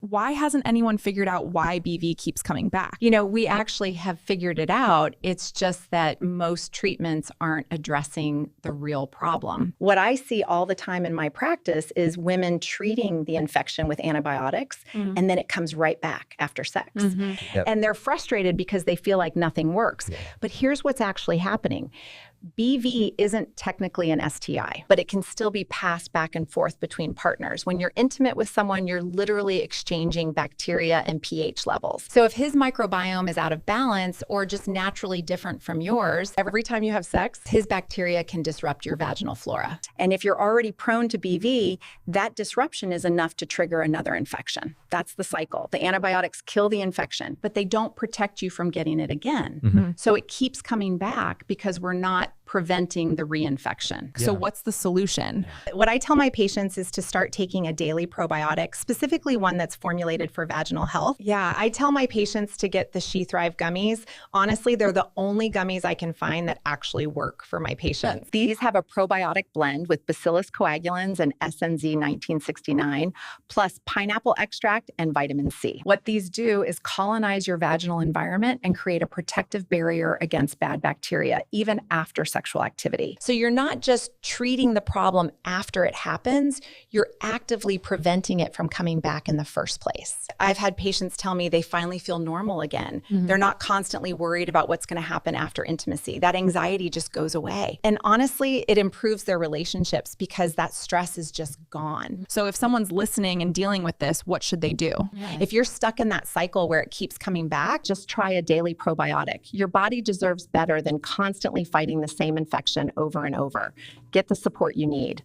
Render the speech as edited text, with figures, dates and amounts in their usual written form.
Why hasn't anyone figured out why BV keeps coming back? You know, we actually have figured it out. It's just that most treatments aren't addressing the real problem. What I see all the time in my practice is women treating the infection with antibiotics, and then it comes right back after sex. Yep. And they're frustrated because they feel like nothing works. But here's what's actually happening. BV isn't technically an STI, but it can still be passed back and forth between partners. When you're intimate with someone, you're literally exchanging bacteria and pH levels. So if his microbiome is out of balance or just naturally different from yours, every time you have sex, his bacteria can disrupt your vaginal flora. And if you're already prone to BV, that disruption is enough to trigger another infection. That's the cycle. The antibiotics kill the infection, but they don't protect you from getting it again. So it keeps coming back because we're not preventing the reinfection. So what's the solution? What I tell my patients is to start taking a daily probiotic, specifically one that's formulated for vaginal health. Yeah, I tell my patients to get the She Thrive gummies. Honestly, they're the only gummies I can find that actually work for my patients. These have a probiotic blend with Bacillus coagulans and SNZ 1969, plus pineapple extract and vitamin C. What these do is colonize your vaginal environment and create a protective barrier against bad bacteria, even after sexual activity. So you're not just treating the problem after it happens, you're actively preventing it from coming back in the first place. I've had patients tell me they finally feel normal again. They're not constantly worried about what's going to happen after intimacy. That anxiety just goes away. And honestly, it improves their relationships because that stress is just gone. So if someone's listening and dealing with this, what should they do? If you're stuck in that cycle where it keeps coming back, just try a daily probiotic. Your body deserves better than constantly fighting the same infection over and over. Get the support you need.